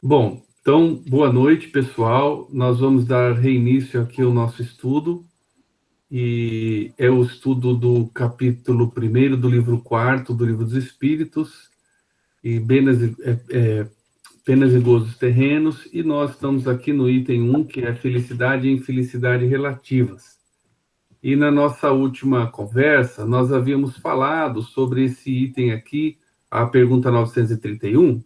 Bom, então, boa noite, pessoal. Nós vamos dar reinício aqui ao nosso estudo, e é o estudo do capítulo 1º do livro 4 do Livro dos Espíritos, e Penas e Gozos Terrenos, e nós estamos aqui no item 1, que é Felicidade e Infelicidade Relativas. E na nossa última conversa, nós havíamos falado sobre esse item aqui, a pergunta 931,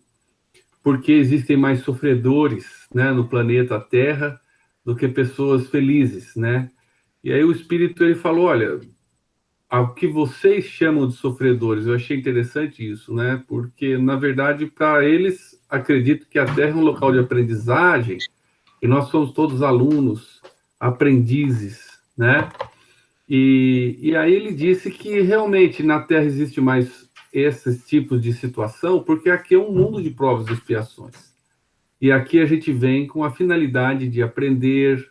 porque existem mais sofredores, né, no planeta Terra do que pessoas felizes, né? E aí o espírito ele falou, olha, ao que vocês chamam de sofredores, eu achei interessante isso, né? Porque na verdade para eles acredito que a Terra é um local de aprendizagem e nós somos todos alunos, aprendizes, né? E aí ele disse que realmente na Terra existe mais esses tipos de situação, porque aqui é um mundo de provas e expiações. E aqui a gente vem com a finalidade de aprender,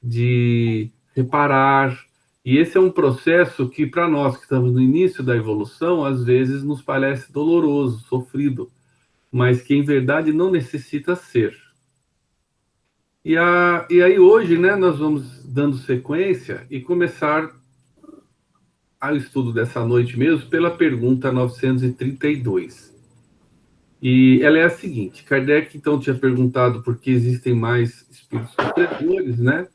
de reparar. E esse é um processo que, para nós que estamos no início da evolução, às vezes nos parece doloroso, sofrido, mas que em verdade não necessita ser. E aí hoje, né, nós vamos dando sequência e começar ao estudo dessa noite mesmo pela pergunta 932. E ela é a seguinte: Kardec então tinha perguntado por que existem mais espíritos sofredores, né?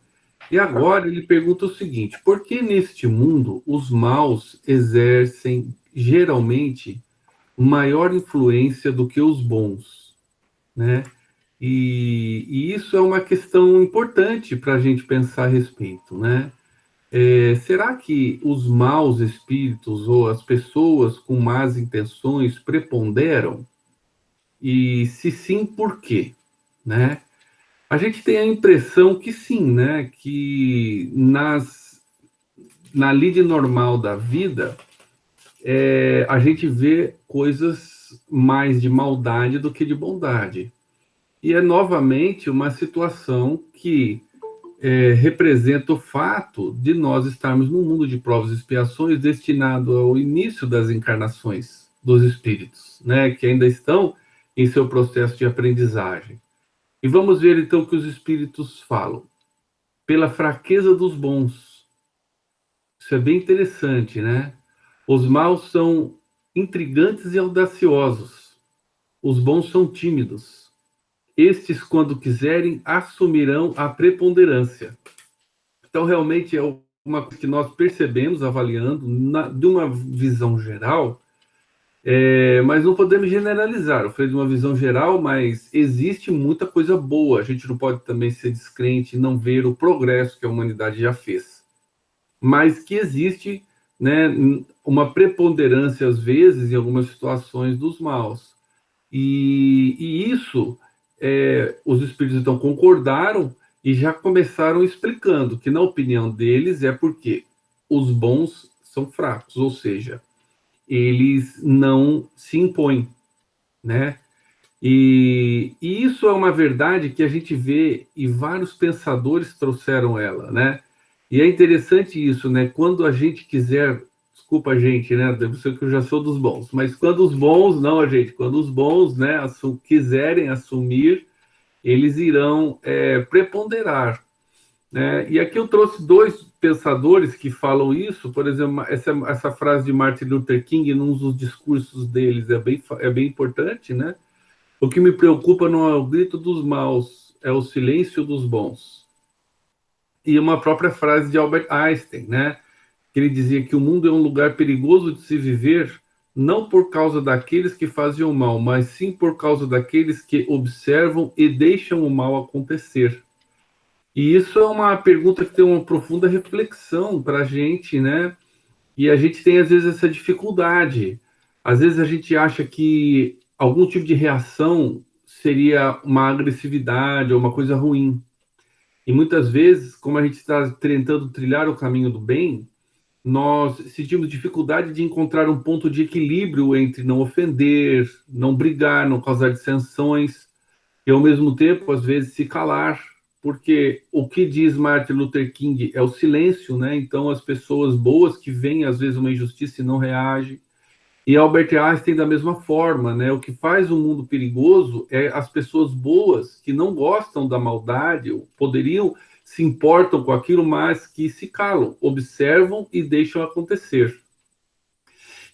E agora ele pergunta o seguinte: por que neste mundo os maus exercem geralmente maior influência do que os bons, né? E isso é uma questão importante para a gente pensar a respeito, né? Será que os maus espíritos ou as pessoas com más intenções preponderam? E se sim, por quê? Né? A gente tem a impressão que sim, né? Que na lide normal da vida, a gente vê coisas mais de maldade do que de bondade. E é novamente uma situação que representa o fato de nós estarmos num mundo de provas e expiações destinado ao início das encarnações dos espíritos, né? Que ainda estão em seu processo de aprendizagem. E vamos ver então o que os espíritos falam. Pela fraqueza dos bons. Isso é bem interessante, né? Os maus são intrigantes e audaciosos. Os bons são tímidos. Estes, quando quiserem, assumirão a preponderância. Então, realmente, é uma coisa que nós percebemos, avaliando, de uma visão geral, mas não podemos generalizar. Eu falei de uma visão geral, mas existe muita coisa boa. A gente não pode também ser descrente e não ver o progresso que a humanidade já fez. Mas que existe, né, uma preponderância, às vezes, em algumas situações, dos maus. E isso, os espíritos então concordaram e já começaram explicando que, na opinião deles, é porque os bons são fracos, ou seja, eles não se impõem, né? E isso é uma verdade que a gente vê e vários pensadores trouxeram ela, né? E é interessante isso, né? Quando a gente quiser, desculpa a gente, né? Deve ser que eu já sou dos bons, mas quando os bons, não a gente, quando os bons, né, quiserem assumir, eles irão preponderar, né? E aqui eu trouxe dois pensadores que falam isso, por exemplo, essa frase de Martin Luther King, num dos discursos deles, é bem importante, né? O que me preocupa não é o grito dos maus, é o silêncio dos bons. E uma própria frase de Albert Einstein, né? Que ele dizia que o mundo é um lugar perigoso de se viver, não por causa daqueles que fazem o mal, mas sim por causa daqueles que observam e deixam o mal acontecer. E isso é uma pergunta que tem uma profunda reflexão para a gente, né? E a gente tem, às vezes, essa dificuldade. Às vezes a gente acha que algum tipo de reação seria uma agressividade ou uma coisa ruim. E muitas vezes, como a gente está tentando trilhar o caminho do bem, nós sentimos dificuldade de encontrar um ponto de equilíbrio entre não ofender, não brigar, não causar dissensões, e ao mesmo tempo, às vezes, se calar, porque o que diz Martin Luther King é o silêncio, né? Então, as pessoas boas que veem, às vezes, uma injustiça e não reagem. E Albert Einstein da mesma forma, né? O que faz o mundo perigoso é as pessoas boas que não gostam da maldade, ou poderiam se importam com aquilo, mas que se calam, observam e deixam acontecer.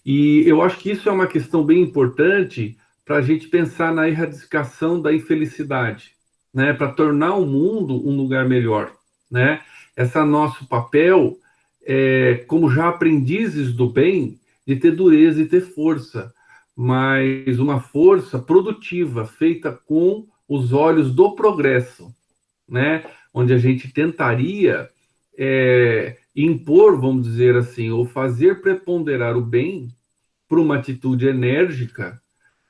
E eu acho que isso é uma questão bem importante para a gente pensar na erradicação da infelicidade, né? Para tornar o mundo um lugar melhor, né? Esse é nosso papel, como já aprendizes do bem, de ter dureza e ter força, mas uma força produtiva, feita com os olhos do progresso, né? Onde a gente tentaria impor, vamos dizer assim, ou fazer preponderar o bem por uma atitude enérgica,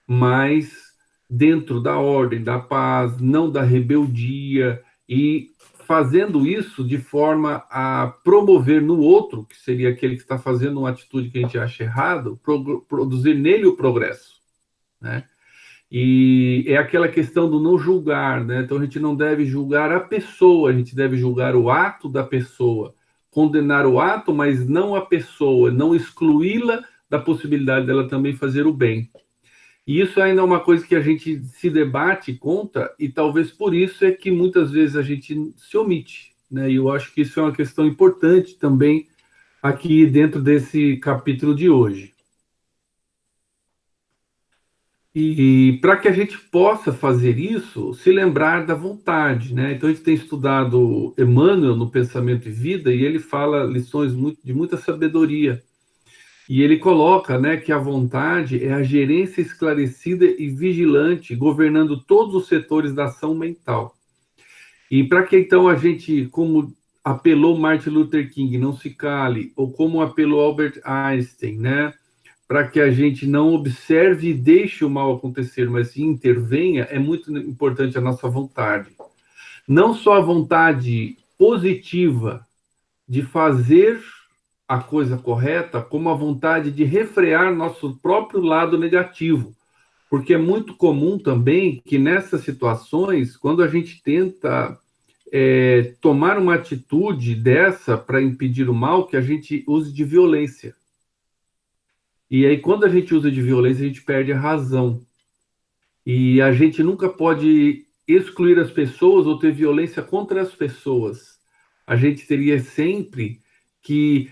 mas dentro da ordem, da paz, não da rebeldia, e fazendo isso de forma a promover no outro, que seria aquele que está fazendo uma atitude que a gente acha errado, produzir nele o progresso, né? E é aquela questão do não julgar, né? Então a gente não deve julgar a pessoa, a gente deve julgar o ato da pessoa, condenar o ato, mas não a pessoa, não excluí-la da possibilidade dela também fazer o bem. E isso ainda é uma coisa que a gente se debate contra, e talvez por isso é que muitas vezes a gente se omite, né? E eu acho que isso é uma questão importante também aqui dentro desse capítulo de hoje. E para que a gente possa fazer isso, se lembrar da vontade, né? Então a gente tem estudado Emmanuel no Pensamento e Vida e ele fala lições de muita sabedoria. E ele coloca, né, que a vontade é a gerência esclarecida e vigilante, governando todos os setores da ação mental. E para que então a gente, como apelou Martin Luther King, não se cale, ou como apelou Albert Einstein, né? Para que a gente não observe e deixe o mal acontecer, mas intervenha, é muito importante a nossa vontade. Não só a vontade positiva de fazer a coisa correta, como a vontade de refrear nosso próprio lado negativo. Porque é muito comum também que nessas situações, quando a gente tenta tomar uma atitude dessa para impedir o mal, que a gente use de violência. E aí, quando a gente usa de violência, a gente perde a razão. E a gente nunca pode excluir as pessoas ou ter violência contra as pessoas. A gente teria sempre que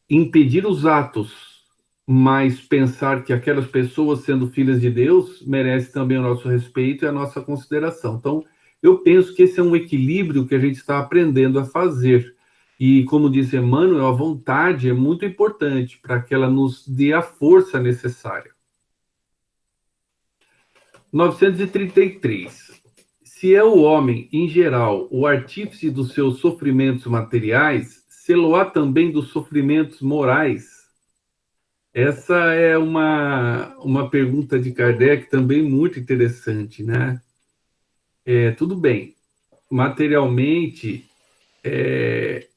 impedir os atos, mas pensar que aquelas pessoas, sendo filhas de Deus, merecem também o nosso respeito e a nossa consideração. Então, eu penso que esse é um equilíbrio que a gente está aprendendo a fazer. E, como disse Emmanuel, a vontade é muito importante para que ela nos dê a força necessária. 933. Se é o homem, em geral, o artífice dos seus sofrimentos materiais, sê-lo-á também dos sofrimentos morais. Essa é uma pergunta de Kardec também muito interessante, né? Tudo bem, materialmente,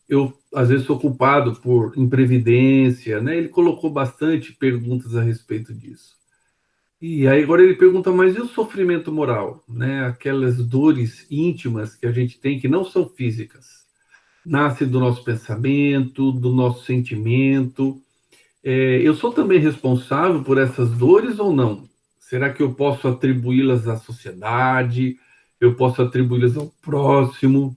eu às vezes sou culpado por imprevidência, né? Ele colocou bastante perguntas a respeito disso. E aí agora ele pergunta, mas e o sofrimento moral, né? Aquelas dores íntimas que a gente tem que não são físicas, nasce do nosso pensamento, do nosso sentimento. Eu sou também responsável por essas dores ou não? Será que eu posso atribuí-las à sociedade? Eu posso atribuí-las ao próximo?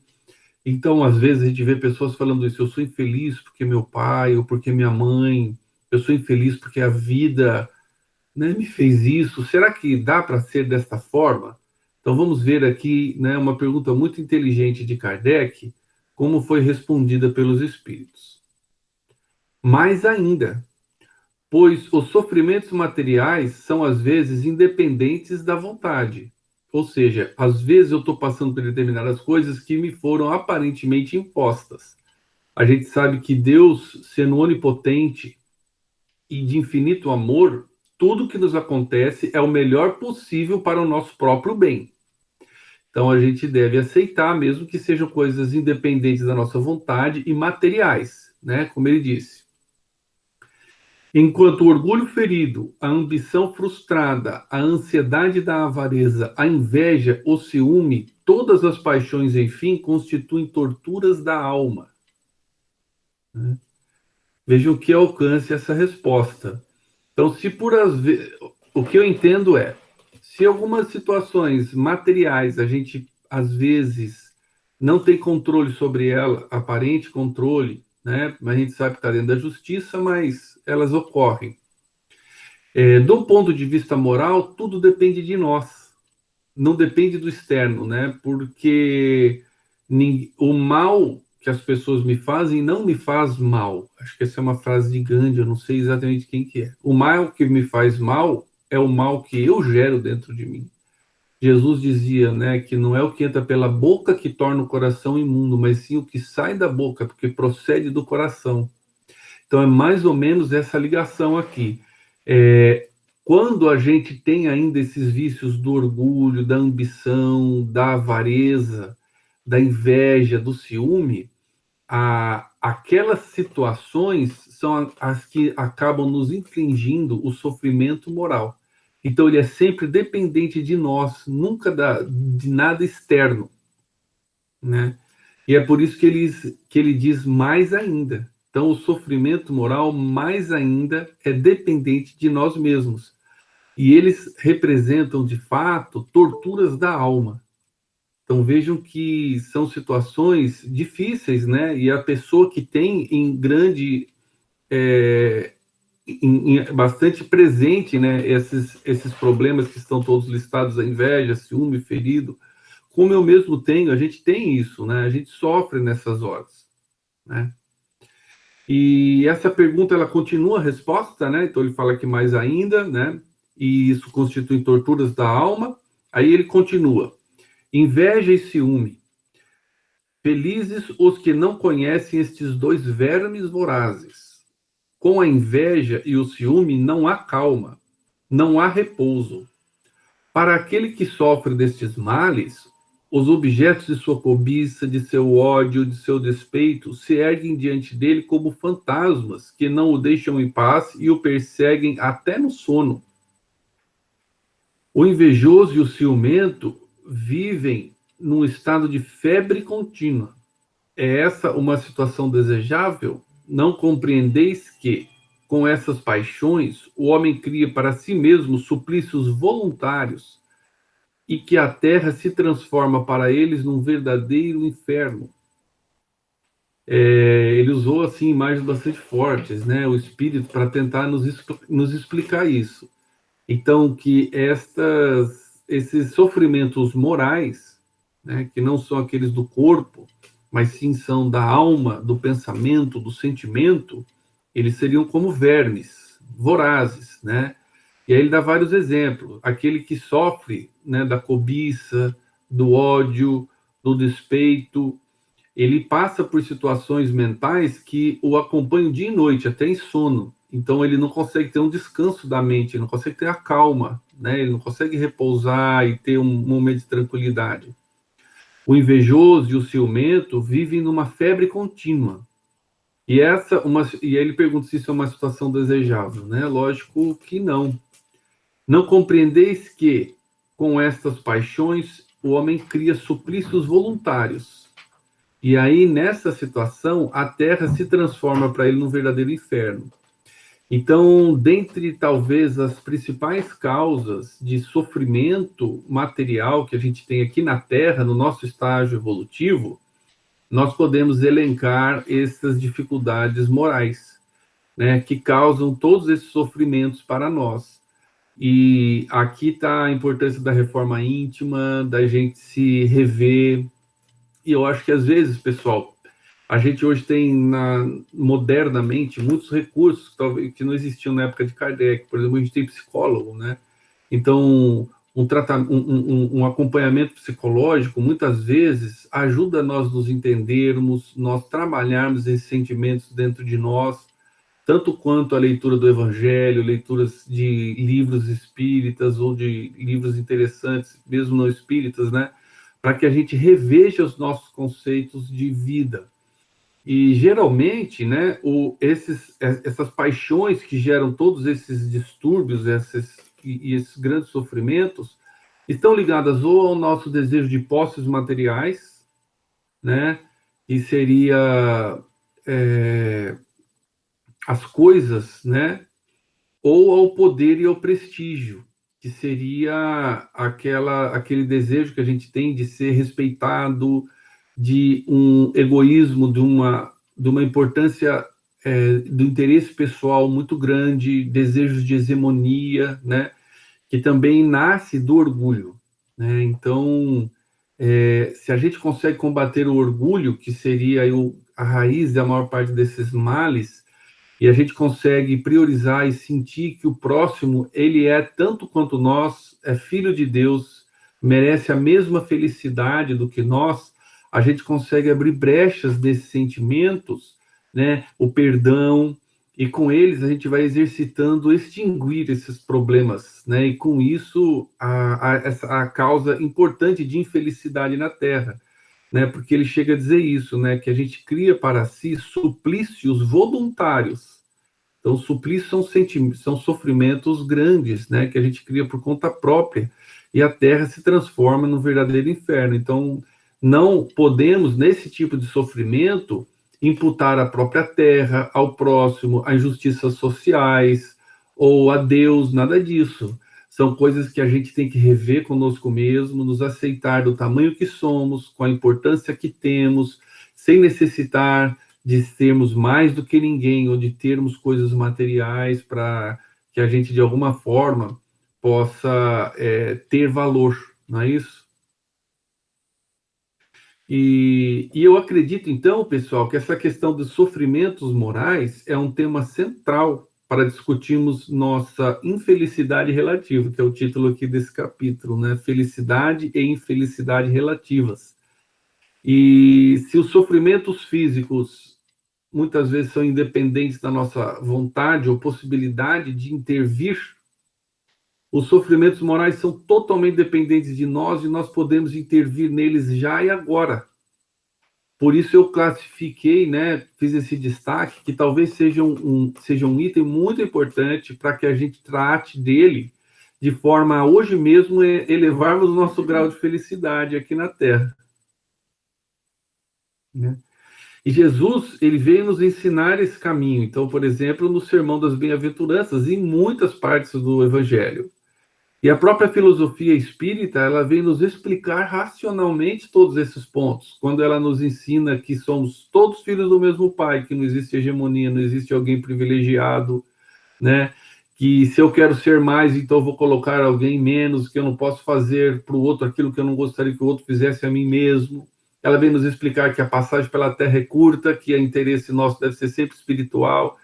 Então, às vezes, a gente vê pessoas falando isso. Eu sou infeliz porque meu pai ou porque minha mãe. Eu sou infeliz porque a vida, né, me fez isso. Será que dá para ser desta forma? Então, vamos ver aqui, né, uma pergunta muito inteligente de Kardec, como foi respondida pelos espíritos. Mais ainda, pois os sofrimentos materiais são às vezes independentes da vontade. Ou seja, às vezes eu estou passando por determinadas coisas que me foram aparentemente impostas. A gente sabe que Deus, sendo onipotente e de infinito amor, tudo que nos acontece é o melhor possível para o nosso próprio bem. Então a gente deve aceitar, mesmo que sejam coisas independentes da nossa vontade e materiais, né? Como ele disse. Enquanto o orgulho ferido, a ambição frustrada, a ansiedade da avareza, a inveja, o ciúme, todas as paixões, enfim, constituem torturas da alma. Vejam que alcance essa resposta. Então, se por o que eu entendo é, se algumas situações materiais a gente às vezes não tem controle sobre ela, aparente controle, né? A gente sabe que está dentro da justiça, mas elas ocorrem. Do ponto de vista moral, tudo depende de nós, não depende do externo, né? Porque o mal que as pessoas me fazem não me faz mal. Acho que essa é uma frase de Gandhi, eu não sei exatamente quem que é. O mal que me faz mal é o mal que eu gero dentro de mim. Jesus dizia, né, que não é o que entra pela boca que torna o coração imundo, mas sim o que sai da boca, porque procede do coração. Então é mais ou menos essa ligação aqui. Quando a gente tem ainda esses vícios do orgulho, da ambição, da avareza, da inveja, do ciúme, aquelas situações são as que acabam nos infligindo o sofrimento moral. Então, ele é sempre dependente de nós, nunca de nada externo, né? E é por isso que ele diz mais ainda. Então, o sofrimento moral, mais ainda, é dependente de nós mesmos. E eles representam, de fato, torturas da alma. Então vejam que são situações difíceis, né? E a pessoa que tem em grande, bastante presente, né? Esses problemas que estão todos listados, a inveja, ciúme, ferido, como eu mesmo tenho, a gente tem isso, né? A gente sofre nessas horas, né? E essa pergunta ela continua a resposta, né? Então ele fala que mais ainda, né? E isso constitui torturas da alma. Aí ele continua: inveja e ciúme. Felizes os que não conhecem estes dois vermes vorazes. Com a inveja e o ciúme não há calma, não há repouso. Para aquele que sofre destes males, os objetos de sua cobiça, de seu ódio, de seu despeito, se erguem diante dele como fantasmas que não o deixam em paz e o perseguem até no sono. O invejoso e o ciumento vivem num estado de febre contínua. É essa uma situação desejável? Não compreendeis que, com essas paixões, o homem cria para si mesmo suplícios voluntários e que a terra se transforma para eles num verdadeiro inferno. Ele usou assim imagens bastante fortes, né? O espírito para tentar nos explicar isso. Então, que esses sofrimentos morais, né, que não são aqueles do corpo, mas sim são da alma, do pensamento, do sentimento, eles seriam como vermes, vorazes, né? E aí ele dá vários exemplos. Aquele que sofre, né, da cobiça, do ódio, do despeito, ele passa por situações mentais que o acompanham dia e noite, até em sono. Então ele não consegue ter um descanso da mente, ele não consegue ter a calma, né? Ele não consegue repousar e ter um momento de tranquilidade. O invejoso e o ciumento vivem numa febre contínua. E aí ele pergunta se isso é uma situação desejável, né? Lógico que não. Não compreendeis que, com estas paixões, o homem cria suplícios voluntários. E aí, nessa situação, a terra se transforma para ele num verdadeiro inferno. Então, dentre talvez as principais causas de sofrimento material que a gente tem aqui na Terra, no nosso estágio evolutivo, nós podemos elencar essas dificuldades morais, né, que causam todos esses sofrimentos para nós. E aqui está a importância da reforma íntima, da gente se rever. E eu acho que às vezes, pessoal, a gente hoje tem modernamente muitos recursos talvez que não existiam na época de Kardec. Por exemplo, a gente tem psicólogo, né? Então, um acompanhamento psicológico muitas vezes ajuda nós nos entendermos, nós trabalharmos esses sentimentos dentro de nós, tanto quanto a leitura do Evangelho, leituras de livros espíritas ou de livros interessantes, mesmo não espíritas, né? Para que a gente reveja os nossos conceitos de vida. E geralmente, né, essas paixões que geram todos esses distúrbios, esses grandes sofrimentos, estão ligadas ou ao nosso desejo de posses materiais, né, que seria as coisas, né, ou ao poder e ao prestígio, que seria aquele desejo que a gente tem de ser respeitado, de um egoísmo, de uma importância do interesse pessoal muito grande, desejos de hegemonia, né? Que também nasce do orgulho, né? Então, se a gente consegue combater o orgulho, que seria a raiz da maior parte desses males, e a gente consegue priorizar e sentir que o próximo, ele é tanto quanto nós, é filho de Deus, merece a mesma felicidade do que nós, a gente consegue abrir brechas desses sentimentos, né? O perdão, e com eles a gente vai exercitando extinguir esses problemas, né? E com isso a causa importante de infelicidade na Terra, né? Porque ele chega a dizer isso, né? Que a gente cria para si suplícios voluntários. Então, suplícios são sofrimentos grandes, né? Que a gente cria por conta própria e a Terra se transforma num verdadeiro inferno. Então, não podemos nesse tipo de sofrimento imputar à própria terra, ao próximo, a injustiças sociais ou a Deus, nada disso. São coisas que a gente tem que rever conosco mesmo, nos aceitar do tamanho que somos, com a importância que temos, sem necessitar de sermos mais do que ninguém ou de termos coisas materiais para que a gente, de alguma forma, possa ter valor, não é isso? E eu acredito, então, pessoal, que essa questão dos sofrimentos morais é um tema central para discutirmos nossa infelicidade relativa, que é o título aqui desse capítulo, né? Felicidade e infelicidade relativas. E se os sofrimentos físicos muitas vezes são independentes da nossa vontade ou possibilidade de intervir, os sofrimentos morais são totalmente dependentes de nós e nós podemos intervir neles já e agora. Por isso eu classifiquei, né, fiz esse destaque, que talvez seja um item muito importante para que a gente trate dele de forma a hoje mesmo elevarmos o nosso grau de felicidade aqui na Terra, né? E Jesus, ele veio nos ensinar esse caminho. Então, por exemplo, no Sermão das Bem-aventuranças, em muitas partes do Evangelho. E a própria filosofia espírita, ela vem nos explicar racionalmente todos esses pontos, quando ela nos ensina que somos todos filhos do mesmo Pai, que não existe hegemonia, não existe alguém privilegiado, né? Que se eu quero ser mais, então eu vou colocar alguém menos, que eu não posso fazer para o outro aquilo que eu não gostaria que o outro fizesse a mim mesmo. Ela vem nos explicar que a passagem pela Terra é curta, que o interesse nosso deve ser sempre espiritual.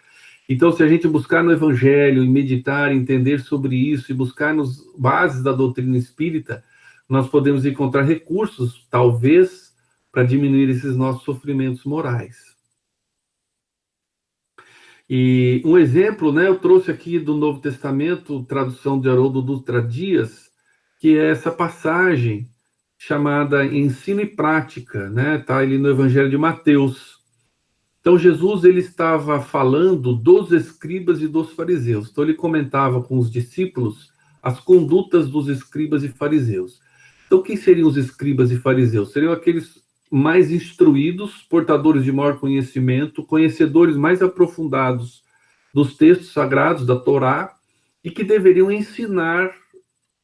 Então, se a gente buscar no Evangelho e meditar, entender sobre isso e buscar nos bases da doutrina espírita, nós podemos encontrar recursos, talvez, para diminuir esses nossos sofrimentos morais. E um exemplo, né, eu trouxe aqui do Novo Testamento, tradução de Haroldo Dutra Dias, que é essa passagem chamada Ensino e Prática, né? Tá ali no Evangelho de Mateus. Então Jesus, ele estava falando dos escribas e dos fariseus. Então ele comentava com os discípulos as condutas dos escribas e fariseus. Então quem seriam os escribas e fariseus? Seriam aqueles mais instruídos, portadores de maior conhecimento, conhecedores mais aprofundados dos textos sagrados da Torá e que deveriam ensinar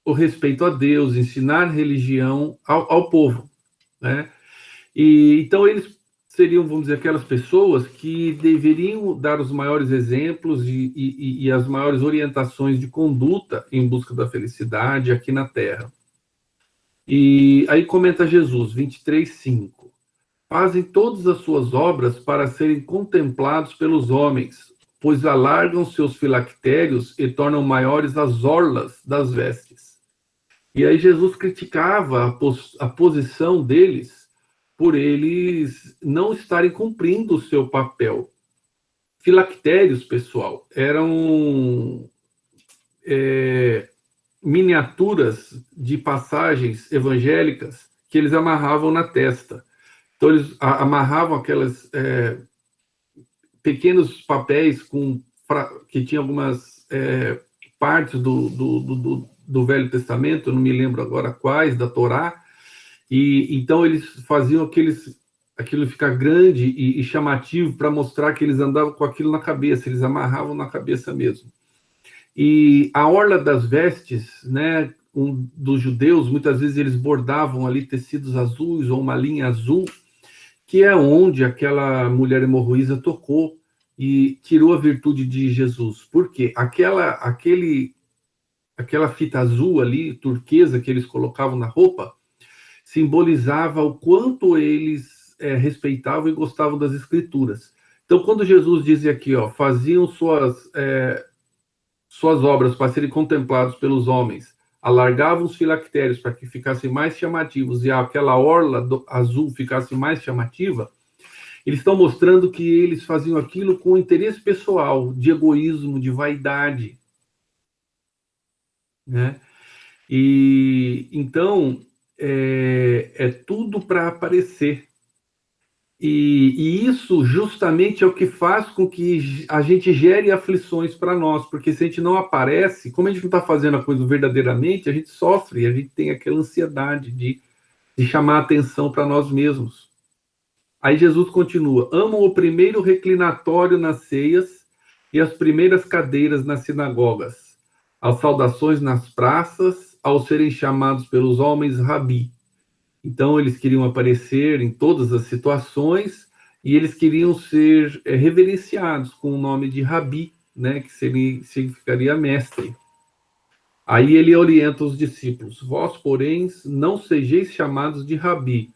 o respeito a Deus, ensinar religião ao povo, né? E então eles seriam, vamos dizer, aquelas pessoas que deveriam dar os maiores exemplos e as maiores orientações de conduta em busca da felicidade aqui na Terra. E aí comenta Jesus, 23:5. Fazem todas as suas obras para serem contemplados pelos homens, pois alargam seus filactérios e tornam maiores as orlas das vestes. E aí Jesus criticava a posição deles por eles não estarem cumprindo o seu papel. Filactérios, pessoal, eram miniaturas de passagens evangélicas que eles amarravam na testa. Então, eles amarravam aquelas pequenos papéis que tinham algumas partes do Velho Testamento, eu não me lembro agora quais, da Torá, e então eles faziam aquilo ficar grande e chamativo para mostrar que eles andavam com aquilo na cabeça, eles amarravam na cabeça mesmo. E a orla das vestes, né, dos judeus, muitas vezes eles bordavam ali tecidos azuis ou uma linha azul, que é onde aquela mulher hemorroísa tocou e tirou a virtude de Jesus. Por quê? Aquela fita azul ali, turquesa, que eles colocavam na roupa, simbolizava o quanto eles respeitavam e gostavam das escrituras. Então, quando Jesus dizia aqui, ó, faziam suas obras para serem contemplados pelos homens, alargavam os filactérios para que ficassem mais chamativos e aquela orla azul ficasse mais chamativa, eles estão mostrando que eles faziam aquilo com interesse pessoal, de egoísmo, de vaidade, né? E então é tudo para aparecer. E isso justamente é o que faz com que a gente gere aflições para nós, porque se a gente não aparece, como a gente não está fazendo a coisa verdadeiramente, a gente sofre, a gente tem aquela ansiedade de chamar a atenção para nós mesmos. Aí Jesus continua: amam o primeiro reclinatório nas ceias e as primeiras cadeiras nas sinagogas, as saudações nas praças, ao serem chamados pelos homens rabi. Então, eles queriam aparecer em todas as situações e eles queriam ser reverenciados com o nome de Rabi, né, que significaria mestre. Aí ele orienta os discípulos: vós, porém, não sejais chamados de Rabi,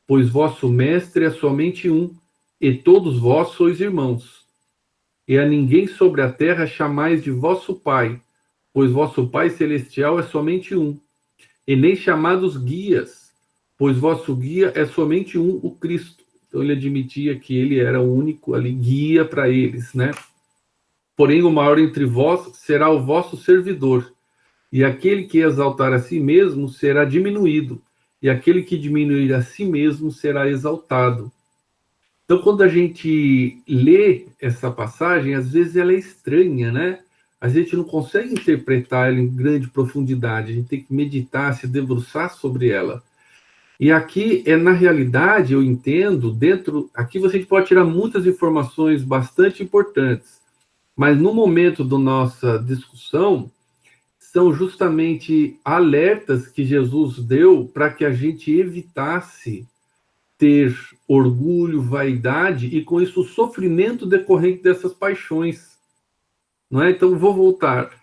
pois vosso mestre é somente um, e todos vós sois irmãos. E a ninguém sobre a terra chamais de vosso Pai, pois vosso Pai celestial é somente um. E nem chamados guias, pois vosso guia é somente um, o Cristo. Então ele admitia que ele era o único ali guia para eles, né? Porém, o maior entre vós será o vosso servidor, e aquele que exaltar a si mesmo será diminuído, e aquele que diminuir a si mesmo será exaltado. Então, quando a gente lê essa passagem, às vezes ela é estranha, né? A gente não consegue interpretar ela em grande profundidade, a gente tem que meditar, se debruçar sobre ela. E aqui, na realidade, eu entendo, aqui você pode tirar muitas informações bastante importantes, mas no momento da nossa discussão, são justamente alertas que Jesus deu para que a gente evitasse ter orgulho, vaidade e, com isso, o sofrimento decorrente dessas paixões. Não é? Então, vou voltar.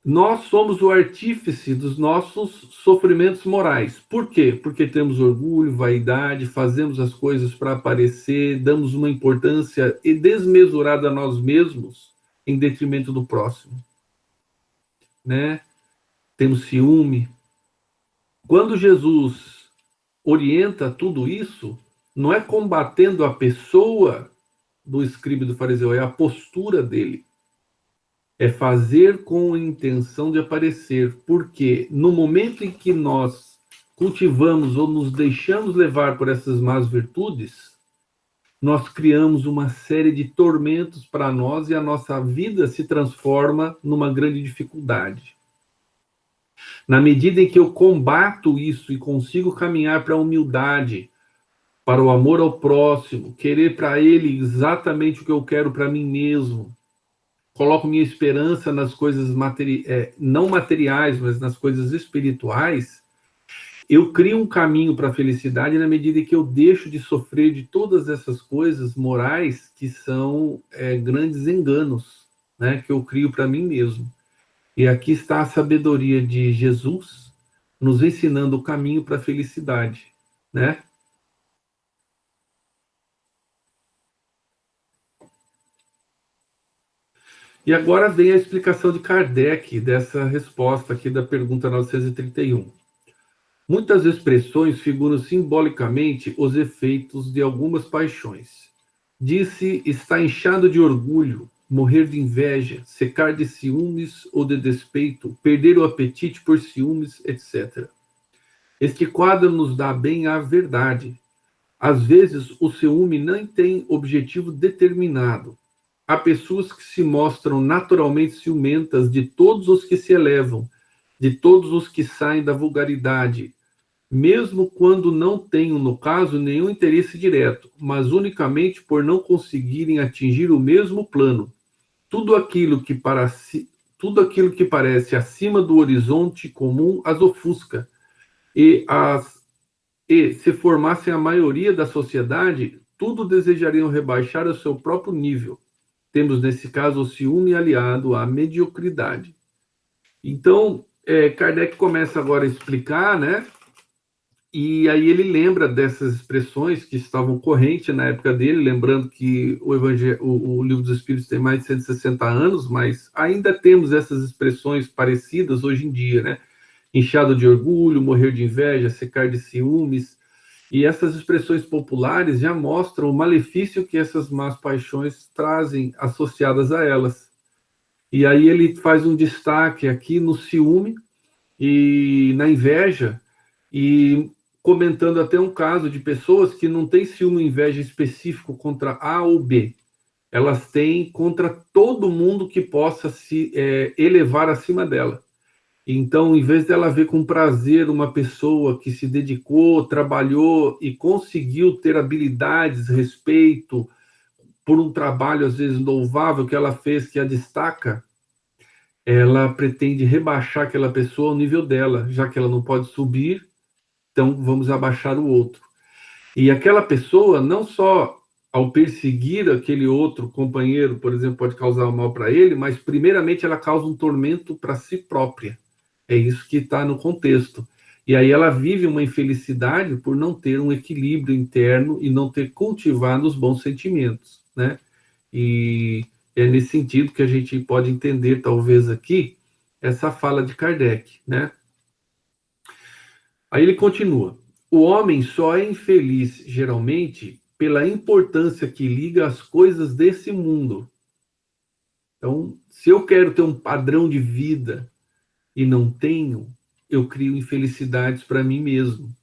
Nós somos o artífice dos nossos sofrimentos morais. Por quê? Porque temos orgulho, vaidade, fazemos as coisas para aparecer, damos uma importância desmesurada a nós mesmos em detrimento do próximo, né? Temos ciúme. Quando Jesus orienta tudo isso, não é combatendo a pessoa do escriba e do fariseu, é a postura dele. É fazer com a intenção de aparecer, porque no momento em que nós cultivamos ou nos deixamos levar por essas más virtudes, nós criamos uma série de tormentos para nós e a nossa vida se transforma numa grande dificuldade. Na medida em que eu combato isso e consigo caminhar para a humildade, para o amor ao próximo, querer para ele exatamente o que eu quero para mim mesmo, coloco minha esperança nas coisas não materiais, mas nas coisas espirituais, eu crio um caminho para a felicidade na medida em que eu deixo de sofrer de todas essas coisas morais que são grandes enganos, né, que eu crio para mim mesmo. E aqui está a sabedoria de Jesus nos ensinando o caminho para a felicidade, né? E agora vem a explicação de Kardec dessa resposta aqui da pergunta 931. Muitas expressões figuram simbolicamente os efeitos de algumas paixões. Disse está inchado de orgulho, morrer de inveja, secar de ciúmes ou de despeito, perder o apetite por ciúmes, etc. Este quadro nos dá bem a verdade. Às vezes, o ciúme não tem objetivo determinado. Há pessoas que se mostram naturalmente ciumentas de todos os que se elevam, de todos os que saem da vulgaridade, mesmo quando não tenham, no caso, nenhum interesse direto, mas unicamente por não conseguirem atingir o mesmo plano. tudo aquilo que parece acima do horizonte comum as ofusca, e se formassem a maioria da sociedade, tudo desejariam rebaixar ao seu próprio nível. Temos, nesse caso, o ciúme aliado à mediocridade. Então, Kardec começa agora a explicar, né? E aí ele lembra dessas expressões que estavam correntes na época dele, lembrando que o Livro dos Espíritos tem mais de 160 anos, mas ainda temos essas expressões parecidas hoje em dia, né? Inchado de orgulho, morrer de inveja, secar de ciúmes. E essas expressões populares já mostram o malefício que essas más paixões trazem associadas a elas. E aí ele faz um destaque aqui no ciúme e na inveja, e comentando até um caso de pessoas que não têm ciúme e inveja específico contra A ou B. Elas têm contra todo mundo que possa se elevar acima dela. Então, em vez dela ver com prazer uma pessoa que se dedicou, trabalhou e conseguiu ter habilidades, respeito por um trabalho, às vezes, louvável que ela fez, que a destaca, ela pretende rebaixar aquela pessoa ao nível dela, já que ela não pode subir, então vamos abaixar o outro. E aquela pessoa, não só ao perseguir aquele outro companheiro, por exemplo, pode causar mal para ele, mas primeiramente ela causa um tormento para si própria. É isso que está no contexto. E aí ela vive uma infelicidade por não ter um equilíbrio interno e não ter cultivado os bons sentimentos, né? E é nesse sentido que a gente pode entender, talvez aqui, essa fala de Kardec, né? Aí ele continua: o homem só é infeliz, geralmente, pela importância que liga às coisas desse mundo. Então, se eu quero ter um padrão de vida e não tenho, eu crio infelicidades para mim mesmo.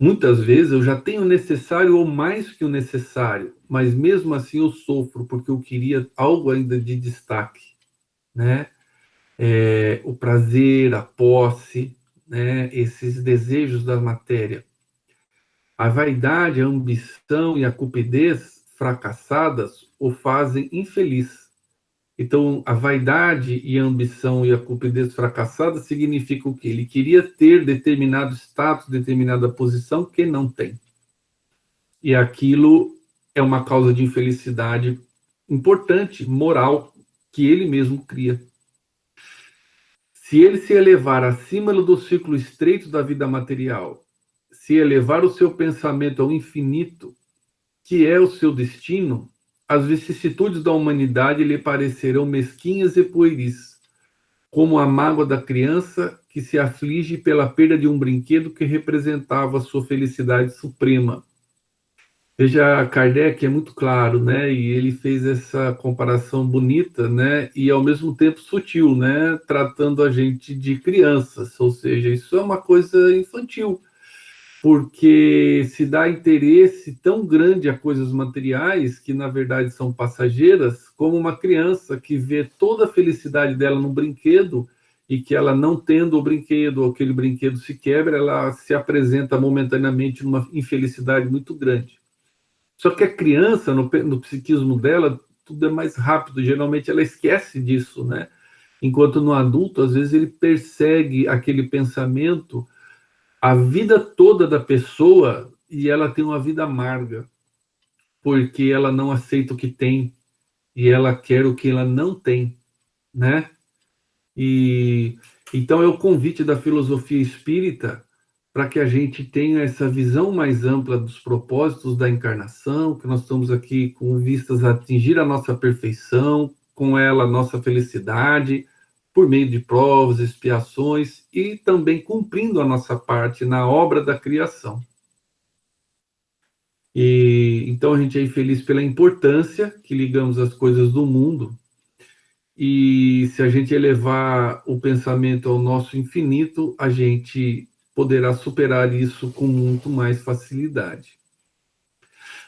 Muitas vezes eu já tenho o necessário ou mais que o necessário, mas mesmo assim eu sofro porque eu queria algo ainda de destaque, né? O prazer, a posse, né? Esses desejos da matéria. A vaidade, a ambição e a cupidez fracassadas o fazem infeliz. Então, a vaidade e a ambição e a cupidez fracassada significa o quê? Ele queria ter determinado status, determinada posição que não tem. E aquilo é uma causa de infelicidade importante, moral, que ele mesmo cria. Se ele se elevar acima do círculo estreito da vida material, se elevar o seu pensamento ao infinito, que é o seu destino, as vicissitudes da humanidade lhe parecerão mesquinhas e pueris, como a mágoa da criança que se aflige pela perda de um brinquedo que representava a sua felicidade suprema. Veja, Kardec é muito claro, né? E ele fez essa comparação bonita, né? E ao mesmo tempo sutil, né? Tratando a gente de crianças, ou seja, isso é uma coisa infantil, porque se dá interesse tão grande a coisas materiais que na verdade são passageiras, como uma criança que vê toda a felicidade dela no brinquedo e que ela não tendo o brinquedo, ou aquele brinquedo se quebra, ela se apresenta momentaneamente numa infelicidade muito grande. Só que a criança, no psiquismo dela, tudo é mais rápido, geralmente ela esquece disso, né? Enquanto no adulto, às vezes ele persegue aquele pensamento a vida toda da pessoa e ela tem uma vida amarga, porque ela não aceita o que tem e ela quer o que ela não tem, né? E então é o convite da filosofia espírita para que a gente tenha essa visão mais ampla dos propósitos da encarnação, que nós estamos aqui com vistas a atingir a nossa perfeição, com ela a nossa felicidade, por meio de provas, expiações e também cumprindo a nossa parte na obra da criação. E então a gente é infeliz pela importância que ligamos às coisas do mundo, e se a gente elevar o pensamento ao nosso infinito, a gente poderá superar isso com muito mais facilidade.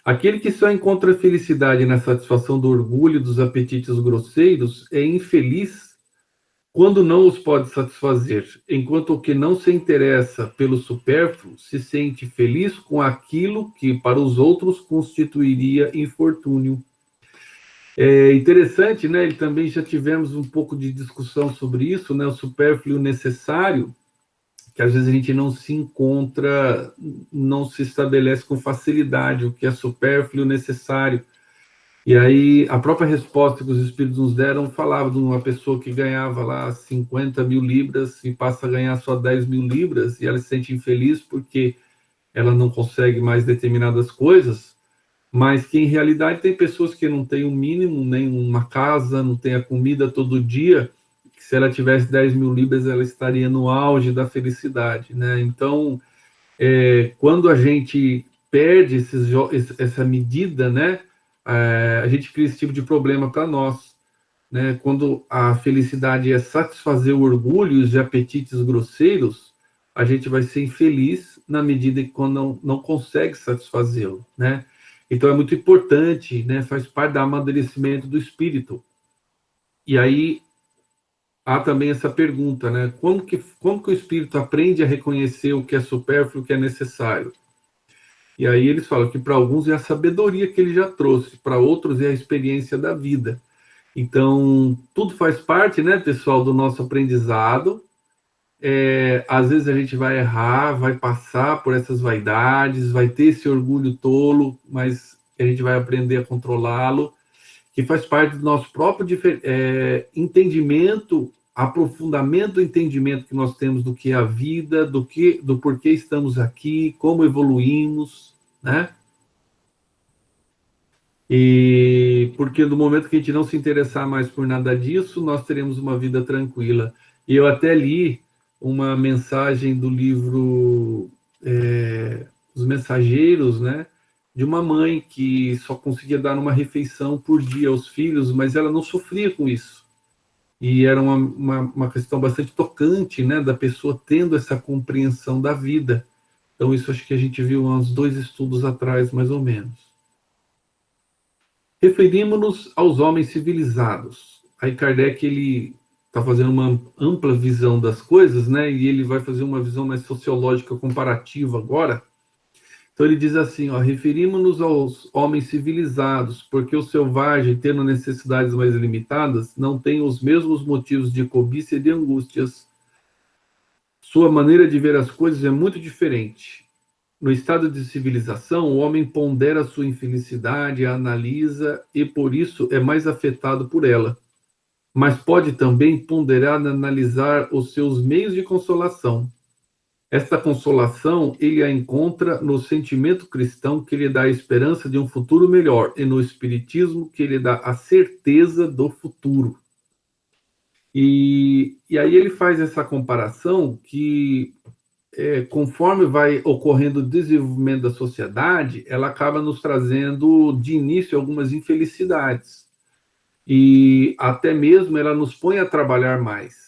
Aquele que só encontra felicidade na satisfação do orgulho e dos apetites grosseiros é infeliz quando não os pode satisfazer, enquanto o que não se interessa pelo supérfluo se sente feliz com aquilo que para os outros constituiria infortúnio. É interessante, né? Ele também já tivemos um pouco de discussão sobre isso, né? O supérfluo e o necessário, que às vezes a gente não se encontra, não se estabelece com facilidade o que é supérfluo e o necessário. E aí, a própria resposta que os Espíritos nos deram falava de uma pessoa que ganhava lá 50 mil libras e passa a ganhar só 10 mil libras, e ela se sente infeliz porque ela não consegue mais determinadas coisas, mas que em realidade tem pessoas que não têm o mínimo, nem uma casa, não tem a comida todo dia, que se ela tivesse 10 mil libras, ela estaria no auge da felicidade, né? Então, quando a gente perde essa medida, né, a gente cria esse tipo de problema para nós, né? Quando a felicidade é satisfazer o orgulho e os apetites grosseiros, a gente vai ser infeliz na medida que quando não consegue satisfazê-lo, né? Então é muito importante, né? Faz parte do amadurecimento do espírito. E aí há também essa pergunta, né? Como que o espírito aprende a reconhecer o que é supérfluo e o que é necessário? E aí eles falam que para alguns é a sabedoria que ele já trouxe, para outros é a experiência da vida. Então, tudo faz parte, né, pessoal, do nosso aprendizado. Às vezes a gente vai errar, vai passar por essas vaidades, vai ter esse orgulho tolo, mas a gente vai aprender a controlá-lo, que faz parte do nosso próprio entendimento, aprofundamento do entendimento que nós temos do que é a vida, do porquê estamos aqui, como evoluímos, né? E porque no momento que a gente não se interessar mais por nada disso, nós teremos uma vida tranquila. E eu até li uma mensagem do livro Os Mensageiros, né? De uma mãe que só conseguia dar uma refeição por dia aos filhos, mas ela não sofria com isso. E era uma questão bastante tocante, né? Da pessoa tendo essa compreensão da vida. Então, isso acho que a gente viu há uns 2 estudos atrás, mais ou menos. Referimos-nos aos homens civilizados. Aí Kardec ele está fazendo uma ampla visão das coisas, né? E ele vai fazer uma visão mais sociológica comparativa agora. Então ele diz assim, ó, referimos-nos aos homens civilizados, porque o selvagem, tendo necessidades mais limitadas, não tem os mesmos motivos de cobiça e de angústias. Sua maneira de ver as coisas é muito diferente. No estado de civilização, o homem pondera sua infelicidade, a analisa e, por isso, é mais afetado por ela. Mas pode também ponderar e analisar os seus meios de consolação. Esta consolação ele a encontra no sentimento cristão que lhe dá a esperança de um futuro melhor e no espiritismo que lhe dá a certeza do futuro. E aí ele faz essa comparação que conforme vai ocorrendo o desenvolvimento da sociedade, ela acaba nos trazendo de início algumas infelicidades. E até mesmo ela nos põe a trabalhar mais.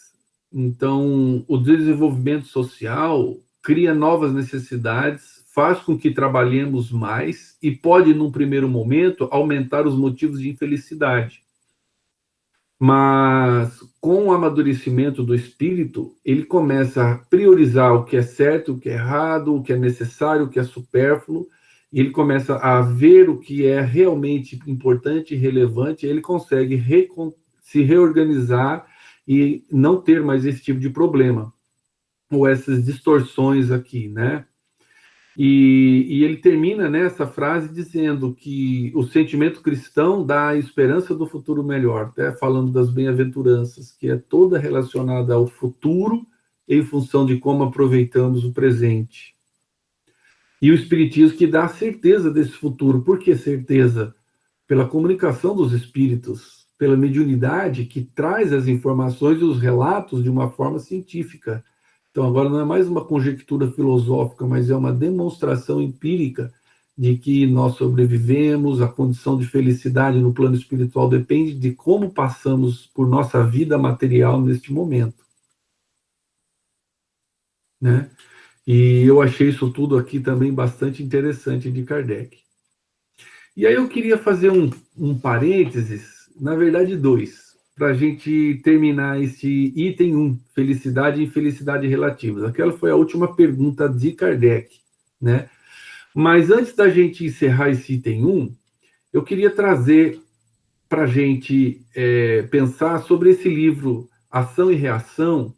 Então, o desenvolvimento social cria novas necessidades, faz com que trabalhemos mais e pode, num primeiro momento, aumentar os motivos de infelicidade. Mas com o amadurecimento do espírito, ele começa a priorizar o que é certo, o que é errado, o que é necessário, o que é supérfluo, e ele começa a ver o que é realmente importante e relevante, e ele consegue se reorganizar e não ter mais esse tipo de problema, ou essas distorções aqui, né? E ele termina nessa frase dizendo que o sentimento cristão dá a esperança do futuro melhor, até falando das bem-aventuranças, que é toda relacionada ao futuro em função de como aproveitamos o presente. E o Espiritismo que dá a certeza desse futuro. Por que certeza? Pela comunicação dos espíritos, pela mediunidade que traz as informações e os relatos de uma forma científica. Então, agora não é mais uma conjectura filosófica, mas é uma demonstração empírica de que nós sobrevivemos, a condição de felicidade no plano espiritual depende de como passamos por nossa vida material neste momento, né? E eu achei isso tudo aqui também bastante interessante de Kardec. E aí eu queria fazer um parênteses, na verdade dois, para a gente terminar esse item 1, felicidade e infelicidade relativas. Aquela foi a última pergunta de Kardec, né? Mas antes da gente encerrar esse item 1, eu queria trazer para a gente pensar sobre esse livro, Ação e Reação,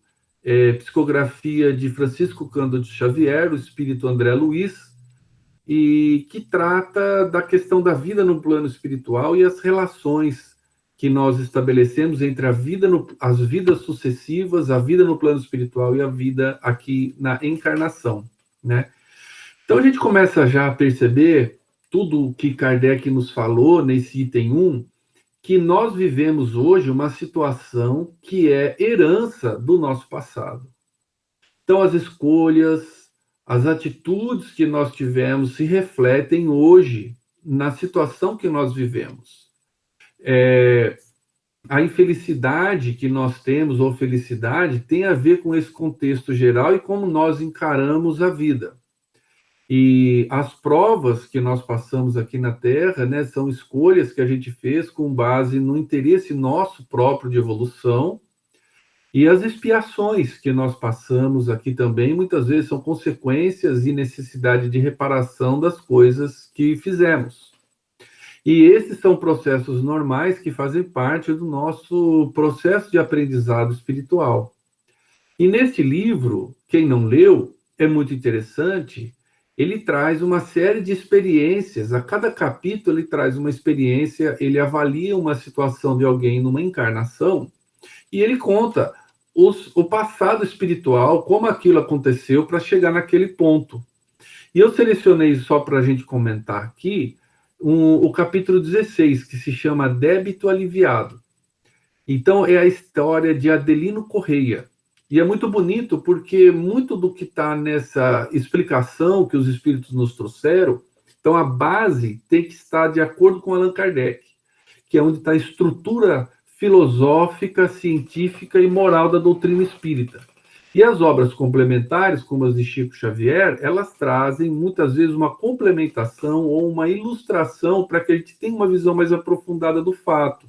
psicografia de Francisco Cândido Xavier, o espírito André Luiz, e que trata da questão da vida no plano espiritual e as relações que nós estabelecemos entre as vidas sucessivas, a vida no plano espiritual e a vida aqui na encarnação, né? Então a gente começa já a perceber tudo o que Kardec nos falou nesse item 1, que nós vivemos hoje uma situação que é herança do nosso passado. Então as escolhas, as atitudes que nós tivemos se refletem hoje na situação que nós vivemos. A infelicidade que nós temos, ou felicidade, tem a ver com esse contexto geral e como nós encaramos a vida. E as provas que nós passamos aqui na Terra, né, são escolhas que a gente fez com base no interesse nosso próprio de evolução, e as expiações que nós passamos aqui também, muitas vezes são consequências e necessidade de reparação das coisas que fizemos. E esses são processos normais que fazem parte do nosso processo de aprendizado espiritual. E neste livro, quem não leu, é muito interessante, ele traz uma série de experiências, a cada capítulo ele traz uma experiência, ele avalia uma situação de alguém numa encarnação, e ele conta o passado espiritual, como aquilo aconteceu para chegar naquele ponto. E eu selecionei só para a gente comentar aqui, o capítulo 16, que se chama Débito Aliviado. Então, é a história de Adelino Correia. E é muito bonito, porque muito do que está nessa explicação que os espíritos nos trouxeram, então a base tem que estar de acordo com Allan Kardec, que é onde está a estrutura filosófica, científica e moral da doutrina espírita. E as obras complementares, como as de Chico Xavier, elas trazem muitas vezes uma complementação ou uma ilustração para que a gente tenha uma visão mais aprofundada do fato.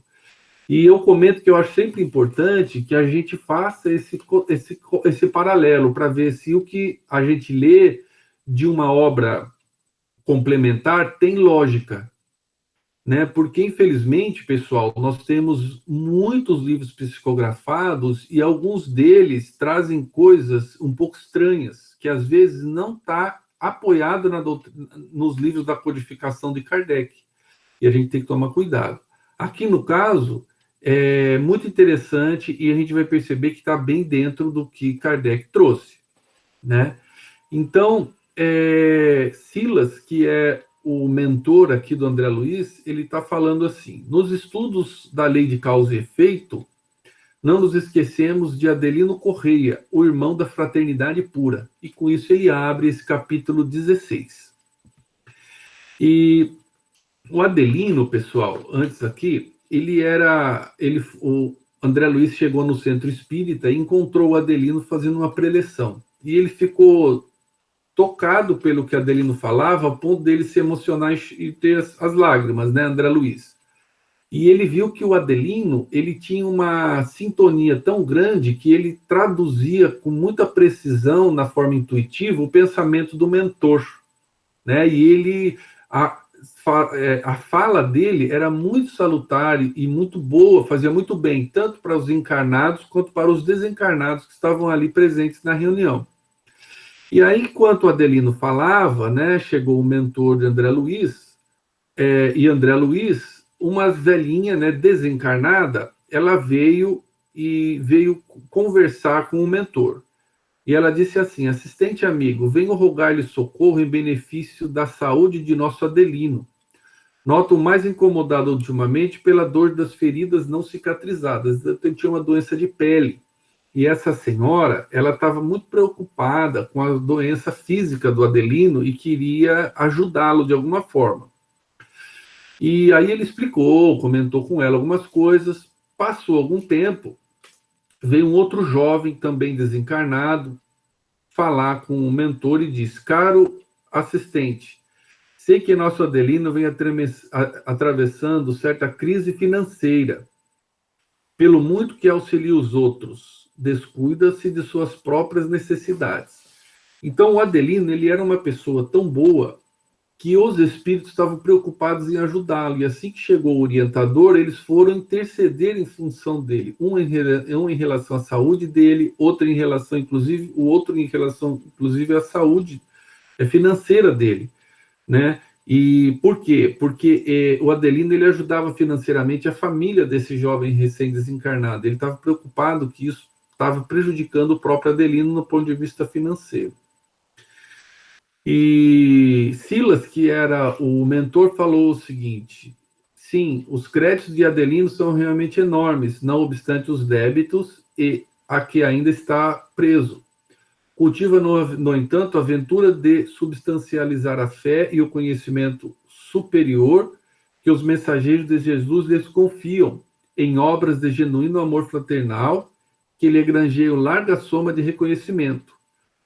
E eu comento que eu acho sempre importante que a gente faça esse paralelo para ver se o que a gente lê de uma obra complementar tem lógica, né? Porque, infelizmente, pessoal, nós temos muitos livros psicografados e alguns deles trazem coisas um pouco estranhas, que às vezes não está apoiado nos livros da codificação de Kardec. E a gente tem que tomar cuidado. Aqui, no caso, é muito interessante e a gente vai perceber que está bem dentro do que Kardec trouxe, né? Então, Silas, que é o mentor aqui do André Luiz, ele está falando assim: nos estudos da lei de causa e efeito, não nos esquecemos de Adelino Correia, o irmão da fraternidade pura. E com isso ele abre esse capítulo 16. E o Adelino, pessoal, antes aqui, o André Luiz chegou no centro espírita e encontrou o Adelino fazendo uma preleção. E ele ficou tocado pelo que Adelino falava, a ponto dele se emocionar e ter as lágrimas, né, André Luiz? E ele viu que o Adelino, ele tinha uma sintonia tão grande que ele traduzia com muita precisão, na forma intuitiva, o pensamento do mentor, né? E a fala dele era muito salutar e muito boa, fazia muito bem, tanto para os encarnados quanto para os desencarnados que estavam ali presentes na reunião. E aí, enquanto o Adelino falava, né, chegou o mentor de André Luiz, e André Luiz, uma velhinha, né, desencarnada, ela veio conversar com o mentor. E ela disse assim: assistente amigo, venho rogar-lhe socorro em benefício da saúde de nosso Adelino. Noto mais incomodado ultimamente pela dor das feridas não cicatrizadas. Eu tinha uma doença de pele. E essa senhora, ela estava muito preocupada com a doença física do Adelino e queria ajudá-lo de alguma forma. E aí ele explicou, comentou com ela algumas coisas. Passou algum tempo, veio um outro jovem, também desencarnado, falar com o mentor e disse: caro assistente, sei que nosso Adelino vem atravessando certa crise financeira. Pelo muito que auxilia os outros, descuida-se de suas próprias necessidades. Então, o Adelino, ele era uma pessoa tão boa que os espíritos estavam preocupados em ajudá-lo. E assim que chegou o orientador, eles foram interceder em função dele. Um em relação à saúde dele, outro em relação, inclusive, o outro em relação, inclusive, à saúde financeira dele, né? E por quê? Porque o Adelino ele ajudava financeiramente a família desse jovem recém-desencarnado. Ele estava preocupado que isso estava prejudicando o próprio Adelino no ponto de vista financeiro. E Silas, que era o mentor, falou o seguinte: sim, os créditos de Adelino são realmente enormes, não obstante os débitos e a que ainda está preso. Cultiva, no entanto, a aventura de substancializar a fé e o conhecimento superior que os mensageiros de Jesus lhes confiam em obras de genuíno amor fraternal que lhe granjeiam larga soma de reconhecimento.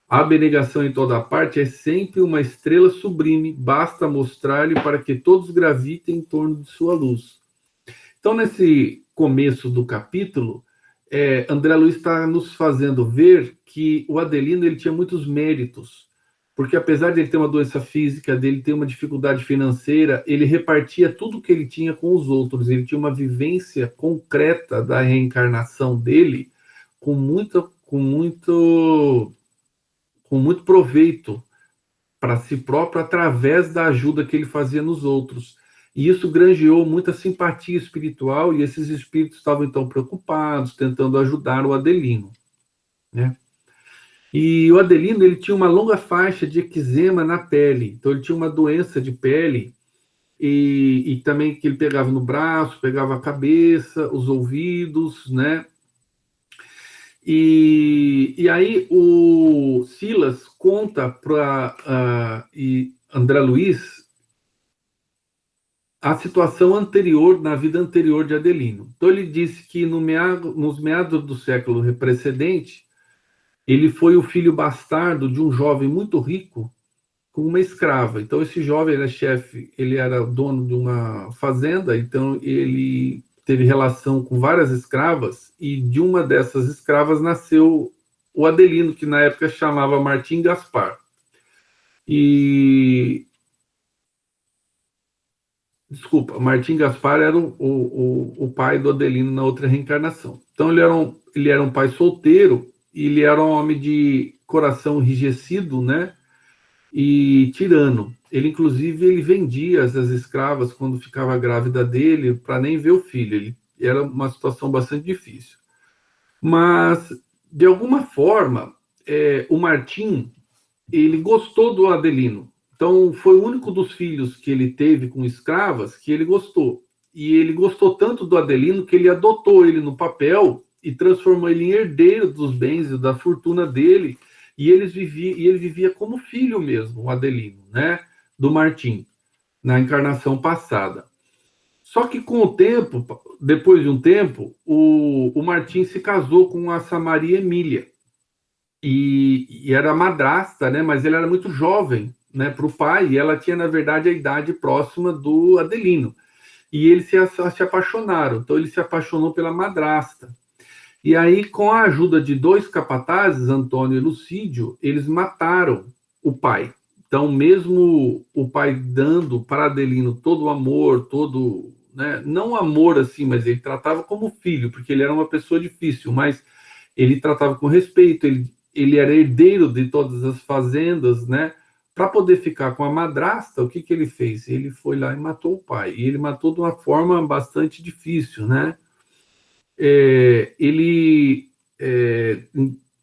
A abnegação em toda parte é sempre uma estrela sublime, basta mostrar-lhe para que todos gravitem em torno de sua luz. Então, nesse começo do capítulo, André Luiz está nos fazendo ver que o Adelino ele tinha muitos méritos, porque apesar de ele ter uma doença física, dele ter uma dificuldade financeira, ele repartia tudo que ele tinha com os outros, ele tinha uma vivência concreta da reencarnação dele com muito proveito para si próprio através da ajuda que ele fazia nos outros. E isso granjeou muita simpatia espiritual, e esses espíritos estavam então preocupados, tentando ajudar o Adelino, né? E o Adelino ele tinha uma longa faixa de eczema na pele, então ele tinha uma doença de pele, e também que ele pegava no braço, pegava a cabeça, os ouvidos, né? E aí o Silas conta para André Luiz a situação anterior, na vida anterior de Adelino. Então ele disse que nos meados do século precedente, ele foi o filho bastardo de um jovem muito rico com uma escrava. Então esse jovem era chefe, ele era dono de uma fazenda, então ele teve relação com várias escravas, e de uma dessas escravas nasceu o Adelino, que na época chamava Martim Gaspar. Desculpa, Martim Gaspar era o pai do Adelino na outra reencarnação. Então ele era um pai solteiro, e ele era um homem de coração enrijecido, né? E tirano. Ele, inclusive, ele vendia as escravas quando ficava grávida dele para nem ver o filho. Era uma situação bastante difícil. Mas, de alguma forma, o Martim, ele gostou do Adelino. Então, foi o único dos filhos que ele teve com escravas que ele gostou. E ele gostou tanto do Adelino que ele adotou ele no papel e transformou ele em herdeiro dos bens e da fortuna dele. E ele vivia como filho mesmo, o Adelino, né, do Martim, na encarnação passada. Só que com o tempo, depois de um tempo, o Martim se casou com a Samaria Emília. E era madrasta, né, mas ele era muito jovem, né, para o pai, e ela tinha, na verdade, a idade próxima do Adelino. E eles se apaixonaram, então ele se apaixonou pela madrasta. E aí, com a ajuda de dois capatazes, Antônio e Lucídio, eles mataram o pai. Então, mesmo o pai dando para Adelino todo o amor, todo, né, não amor assim, mas ele tratava como filho, porque ele era uma pessoa difícil, mas ele tratava com respeito, ele era herdeiro de todas as fazendas, né? Para poder ficar com a madrasta, o que ele fez? Ele foi lá e matou o pai. E ele matou de uma forma bastante difícil, né? Ele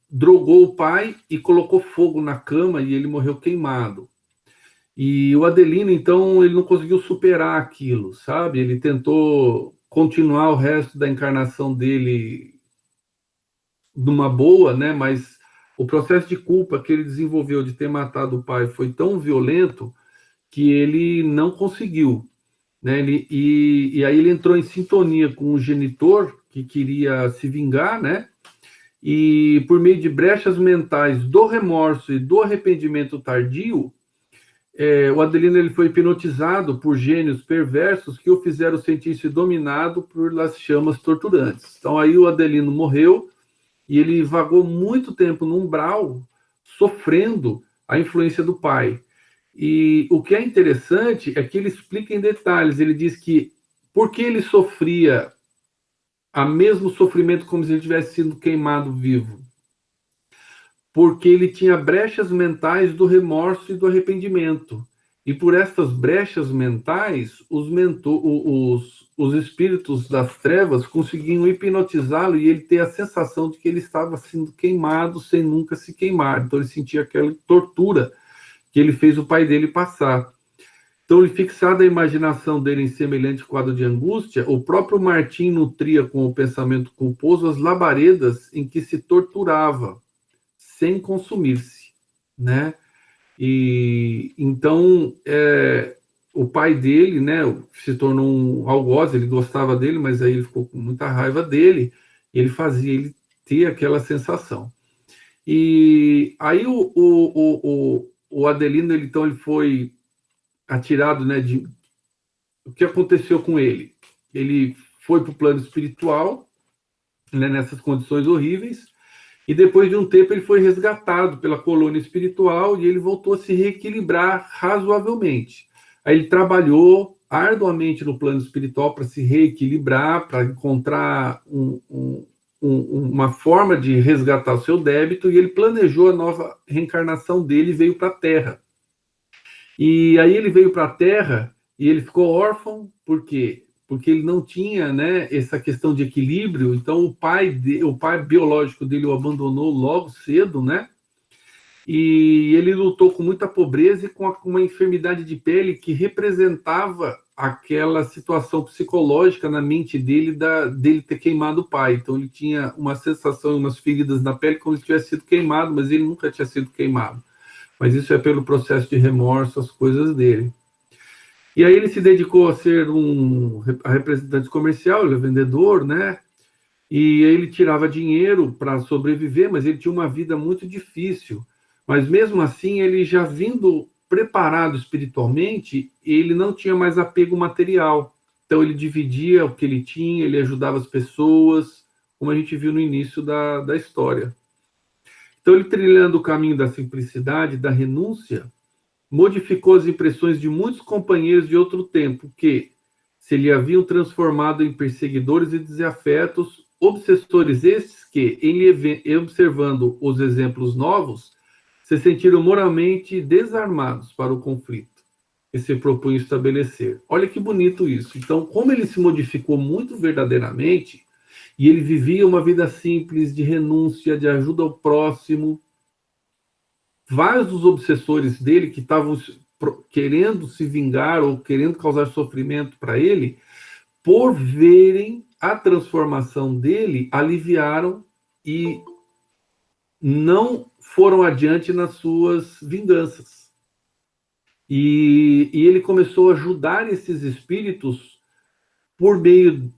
drogou o pai e colocou fogo na cama, e ele morreu queimado. E o Adelino, então, ele não conseguiu superar aquilo, sabe? Ele tentou continuar o resto da encarnação dele numa boa, né? Mas o processo de culpa que ele desenvolveu de ter matado o pai foi tão violento que ele não conseguiu, né? E aí ele entrou em sintonia com o genitor, que queria se vingar, né? E por meio de brechas mentais do remorso e do arrependimento tardio, o Adelino ele foi hipnotizado por gênios perversos que o fizeram sentir-se dominado por las chamas torturantes. Então aí o Adelino morreu, e ele vagou muito tempo no umbral, sofrendo a influência do pai. E o que é interessante é que ele explica em detalhes. Ele diz que por que ele sofria o mesmo sofrimento como se ele tivesse sido queimado vivo? Porque ele tinha brechas mentais do remorso e do arrependimento. E por estas brechas mentais, os espíritos das trevas conseguiam hipnotizá-lo e ele ter a sensação de que ele estava sendo queimado sem nunca se queimar. Então ele sentia aquela tortura que ele fez o pai dele passar. Então, fixada a imaginação dele em semelhante quadro de angústia, o próprio Martim nutria com o pensamento culposo as labaredas em que se torturava, sem consumir-se, né? E então o pai dele, né, se tornou um algoz. Ele gostava dele, mas aí ele ficou com muita raiva dele. E ele fazia ele ter aquela sensação. E aí o Adelino, então, ele foi atirado, né, o que aconteceu com ele? Ele foi para o plano espiritual, né, nessas condições horríveis, e depois de um tempo ele foi resgatado pela colônia espiritual e ele voltou a se reequilibrar razoavelmente. Aí ele trabalhou arduamente no plano espiritual para se reequilibrar, para encontrar uma forma de resgatar o seu débito, e ele planejou a nova reencarnação dele e veio para a Terra. E aí ele veio para a Terra e ele ficou órfão. Por quê? Porque ele não tinha, né, essa questão de equilíbrio. Então o pai biológico dele o abandonou logo cedo, né? E ele lutou com muita pobreza e com uma enfermidade de pele que representava aquela situação psicológica na mente dele dele ter queimado o pai. Então ele tinha uma sensação, umas feridas na pele como se tivesse sido queimado, mas ele nunca tinha sido queimado. Mas isso é pelo processo de remorso, as coisas dele. E aí ele se dedicou a ser a representante comercial, ele é vendedor, né? E ele tirava dinheiro para sobreviver, mas ele tinha uma vida muito difícil. Mas mesmo assim, ele já vindo preparado espiritualmente, ele não tinha mais apego material. Então ele dividia o que ele tinha, ele ajudava as pessoas, como a gente viu no início da história. Então ele, trilhando o caminho da simplicidade, da renúncia, modificou as impressões de muitos companheiros de outro tempo, que se lhe haviam transformado em perseguidores e desafetos, obsessores estes que, em observando os exemplos novos, se sentiram moralmente desarmados para o conflito que se propunha estabelecer. Olha que bonito isso. Então, como ele se modificou muito verdadeiramente, e ele vivia uma vida simples, de renúncia, de ajuda ao próximo, vários dos obsessores dele que estavam querendo se vingar ou querendo causar sofrimento para ele, por verem a transformação dele, aliviaram e não foram adiante nas suas vinganças. E ele começou a ajudar esses espíritos por meio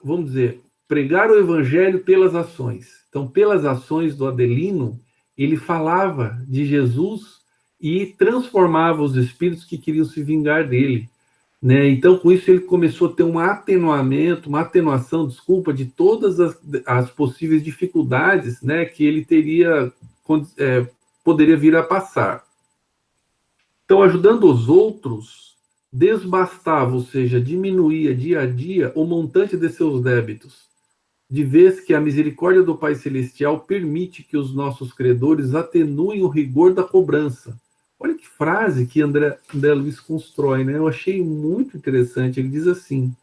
vamos dizer, pregar o evangelho pelas ações. Então, pelas ações do Adelino, ele falava de Jesus e transformava os espíritos que queriam se vingar dele, né? Então, com isso, ele começou a ter um atenuamento, uma atenuação, desculpa, de todas as possíveis dificuldades, né, que ele poderia vir a passar. Então, ajudando os outros, desbastava, ou seja, diminuía dia a dia o montante de seus débitos, de vez que a misericórdia do Pai Celestial permite que os nossos credores atenuem o rigor da cobrança. Olha que frase que André Luiz constrói, né? Eu achei muito interessante. Ele diz assim: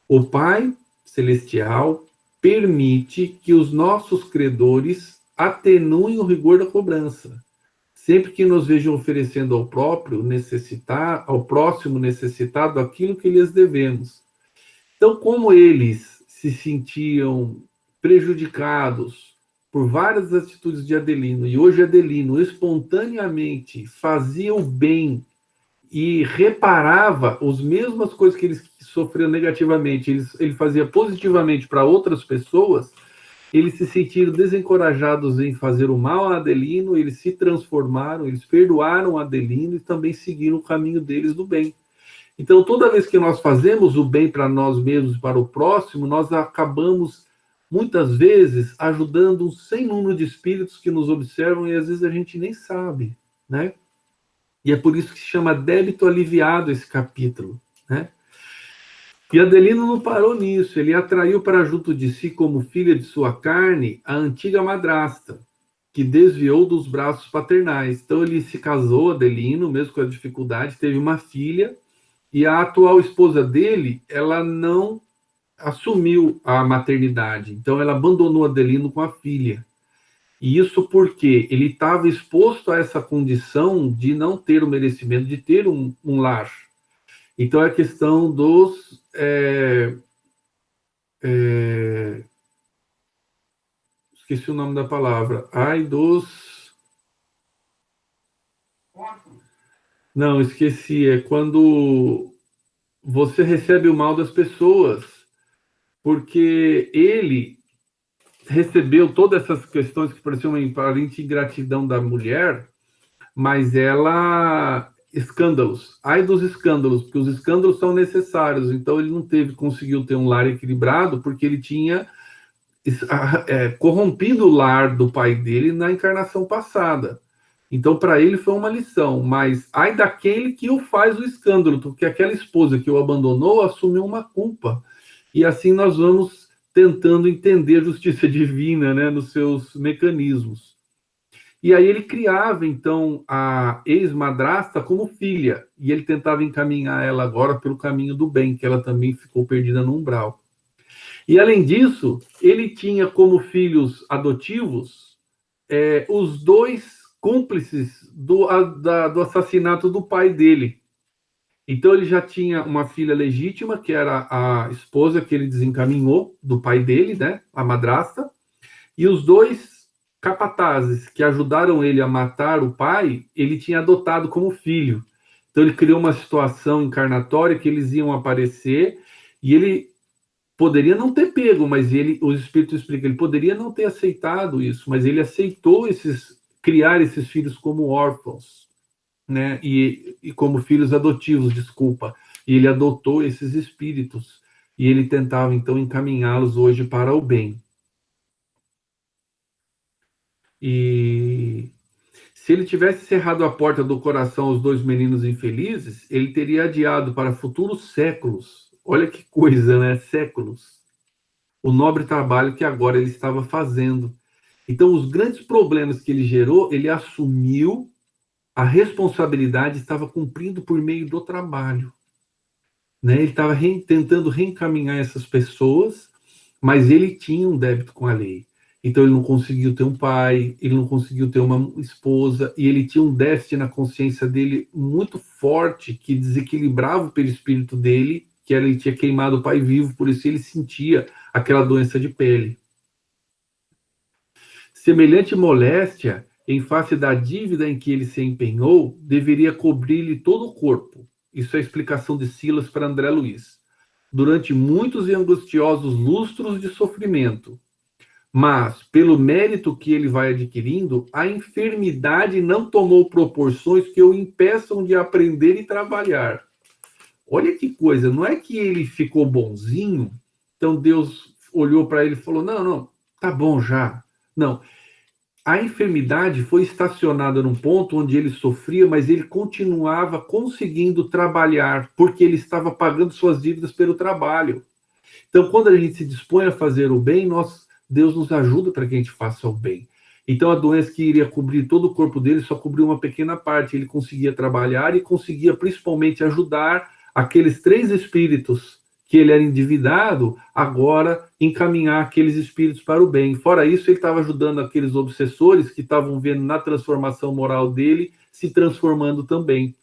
o Pai Celestial permite que os nossos credores atenuem o rigor da cobrança, sempre que nos vejam oferecendo ao próximo necessitado aquilo que lhes devemos. Então, como eles se sentiam prejudicados por várias atitudes de Adelino, e hoje Adelino espontaneamente fazia o bem e reparava as mesmas coisas que eles sofriam negativamente, ele fazia positivamente para outras pessoas, eles se sentiram desencorajados em fazer o mal a Adelino, eles se transformaram, eles perdoaram Adelino e também seguiram o caminho deles do bem. Então, toda vez que nós fazemos o bem para nós mesmos e para o próximo, nós acabamos, muitas vezes, ajudando um sem número de espíritos que nos observam e às vezes a gente nem sabe, né? E é por isso que se chama débito aliviado esse capítulo, né? E Adelino não parou nisso, ele atraiu para junto de si, como filha de sua carne, a antiga madrasta, que desviou dos braços paternais. Então ele se casou, Adelino, mesmo com a dificuldade, teve uma filha, e a atual esposa dele, ela não assumiu a maternidade, então ela abandonou Adelino com a filha. E isso porque ele estava exposto a essa condição de não ter o merecimento de ter um lar. Então, é a questão dos... esqueci o nome da palavra. Ai, dos... Não, esqueci. É quando você recebe o mal das pessoas. Porque ele recebeu todas essas questões que pareciam uma aparente ingratidão da mulher, mas ela... escândalos. Ai dos escândalos, porque os escândalos são necessários. Então ele não conseguiu ter um lar equilibrado, porque ele tinha corrompido o lar do pai dele na encarnação passada. Então para ele foi uma lição, mas ai daquele que o faz o escândalo, porque aquela esposa que o abandonou assumiu uma culpa. E assim nós vamos tentando entender a justiça divina, né, nos seus mecanismos. E aí ele criava, então, a ex-madrasta como filha, e ele tentava encaminhar ela agora pelo caminho do bem, que ela também ficou perdida no umbral. E, além disso, ele tinha como filhos adotivos os dois cúmplices do assassinato do pai dele. Então, ele já tinha uma filha legítima, que era a esposa que ele desencaminhou do pai dele, né, a madrasta, e os dois capatazes que ajudaram ele a matar o pai, ele tinha adotado como filho. Então ele criou uma situação encarnatória que eles iam aparecer e ele poderia não ter pego, mas os espíritos explicam, ele poderia não ter aceitado isso, mas ele aceitou criar esses filhos como órfãos, né? E como filhos adotivos, desculpa. E ele adotou esses espíritos e ele tentava então encaminhá-los hoje para o bem. E se ele tivesse cerrado a porta do coração aos dois meninos infelizes, ele teria adiado para futuros séculos. Olha que coisa, né? Séculos. O nobre trabalho que agora ele estava fazendo. Então, os grandes problemas que ele gerou, ele assumiu a responsabilidade, estava cumprindo por meio do trabalho. Né? Ele estava tentando reencaminhar essas pessoas, mas ele tinha um débito com a lei. Então ele não conseguiu ter um pai, ele não conseguiu ter uma esposa, e ele tinha um déficit na consciência dele muito forte, que desequilibrava o perispírito dele, que ele tinha queimado o pai vivo, por isso ele sentia aquela doença de pele. Semelhante moléstia, em face da dívida em que ele se empenhou, deveria cobrir-lhe todo o corpo. Isso é a explicação de Silas para André Luiz. Durante muitos e angustiosos lustros de sofrimento, mas, pelo mérito que ele vai adquirindo, a enfermidade não tomou proporções que o impeçam de aprender e trabalhar. Olha que coisa, não é que ele ficou bonzinho, então Deus olhou para ele e falou, não, tá bom já. Não, a enfermidade foi estacionada num ponto onde ele sofria, mas ele continuava conseguindo trabalhar, porque ele estava pagando suas dívidas pelo trabalho. Então, quando a gente se dispõe a fazer o bem, Deus nos ajuda para que a gente faça o bem. Então, a doença que iria cobrir todo o corpo dele só cobriu uma pequena parte. Ele conseguia trabalhar e conseguia principalmente ajudar aqueles 3 espíritos que ele era endividado, agora encaminhar aqueles espíritos para o bem. Fora isso, ele estava ajudando aqueles obsessores que estavam vendo na transformação moral dele, se transformando também.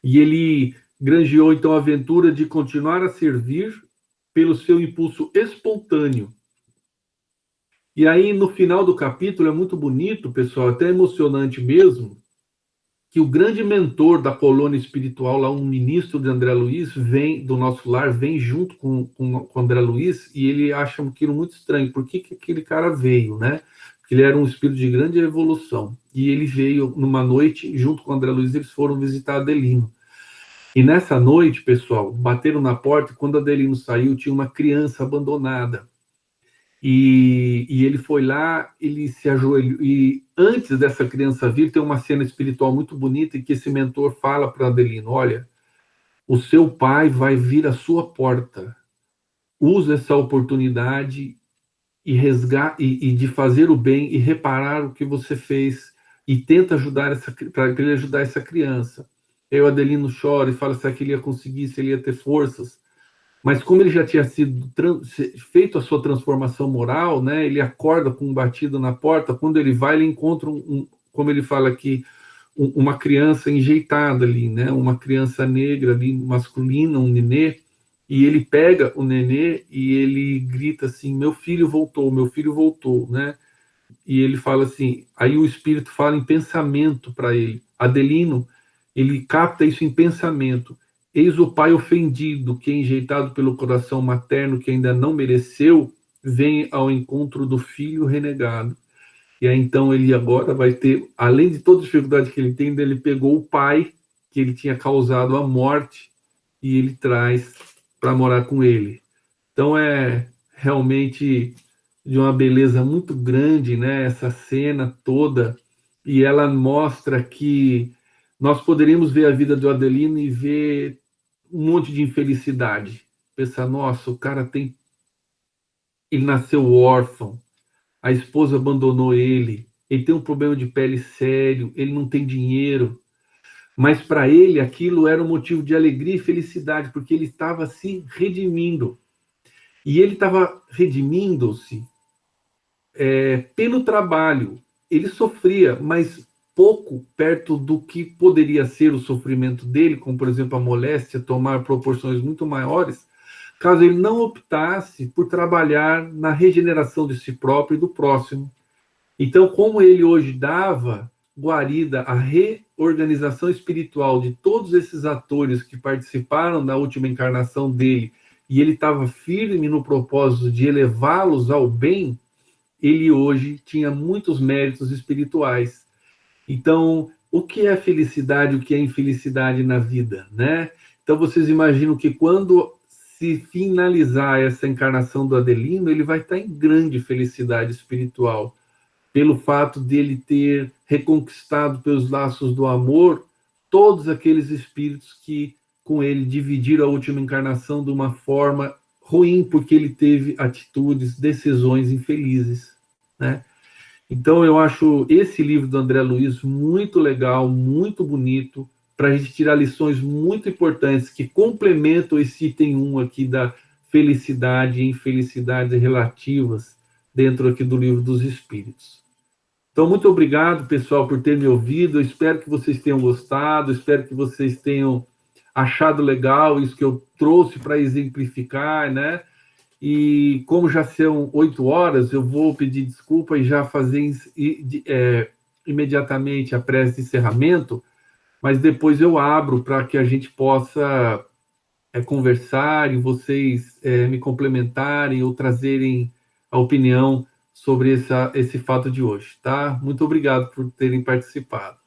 E ele granjeou, então, a aventura de continuar a servir pelo seu impulso espontâneo. E aí, no final do capítulo, é muito bonito, pessoal, até emocionante mesmo, que o grande mentor da colônia espiritual, lá um ministro de André Luiz, do nosso lar, vem junto com André Luiz, e ele acha aquilo muito estranho. Por que aquele cara veio, né? Porque ele era um espírito de grande evolução. E ele veio numa noite, junto com André Luiz, eles foram visitar Adelino. E nessa noite, pessoal, bateram na porta, e quando Adelino saiu, tinha uma criança abandonada. E ele foi lá, ele se ajoelhou, e antes dessa criança vir, tem uma cena espiritual muito bonita em que esse mentor fala para Adelino: olha, o seu pai vai vir à sua porta, usa essa oportunidade e de fazer o bem e reparar o que você fez e tenta ajudar para ele ajudar essa criança. Aí o Adelino chora e fala se ele ia conseguir, se ele ia ter forças. Mas como ele já tinha sido feito a sua transformação moral, né? Ele acorda com um batido na porta. Quando ele vai, ele encontra como ele fala aqui, uma criança enjeitada ali, né? Uma criança negra ali, masculina, um nenê. E ele pega o nenê e ele grita assim: meu filho voltou, né? E ele fala assim, aí o espírito fala em pensamento para ele. Adelino, ele capta isso em pensamento. Eis o pai ofendido, que enjeitado pelo coração materno, que ainda não mereceu, vem ao encontro do filho renegado. E aí então ele agora vai ter, além de toda a dificuldade que ele tem, ele pegou o pai que ele tinha causado a morte e ele traz para morar com ele. Então é realmente de uma beleza muito grande, né? Essa cena toda, e ela mostra que nós poderíamos ver a vida do Adelino e ver um monte de infelicidade. Pensar, nossa, o cara tem, ele nasceu órfão, a esposa abandonou ele tem um problema de pele sério, ele não tem dinheiro, mas para ele aquilo era um motivo de alegria e felicidade, porque ele estava se redimindo. E ele estava redimindo-se pelo trabalho. Ele sofria, mas pouco perto do que poderia ser o sofrimento dele, como por exemplo a moléstia, tomar proporções muito maiores, caso ele não optasse por trabalhar na regeneração de si próprio e do próximo. Então, como ele hoje dava guarida à reorganização espiritual de todos esses atores que participaram da última encarnação dele, e ele estava firme no propósito de elevá-los ao bem, ele hoje tinha muitos méritos espirituais. Então, o que é felicidade, o que é infelicidade na vida, né? Então, vocês imaginam que quando se finalizar essa encarnação do Adelino, ele vai estar em grande felicidade espiritual, pelo fato dele ter reconquistado pelos laços do amor todos aqueles espíritos que com ele dividiram a última encarnação de uma forma ruim, porque ele teve atitudes, decisões infelizes, né? Então eu acho esse livro do André Luiz muito legal, muito bonito, para a gente tirar lições muito importantes que complementam esse item 1 aqui da felicidade e infelicidades relativas dentro aqui do Livro dos Espíritos. Então, muito obrigado, pessoal, por ter me ouvido. Eu espero que vocês tenham gostado, espero que vocês tenham achado legal isso que eu trouxe para exemplificar, né? E como já são 8 horas, eu vou pedir desculpa e já fazer imediatamente a prece de encerramento, mas depois eu abro para que a gente possa conversar e vocês me complementarem ou trazerem a opinião sobre esse fato de hoje, tá? Muito obrigado por terem participado.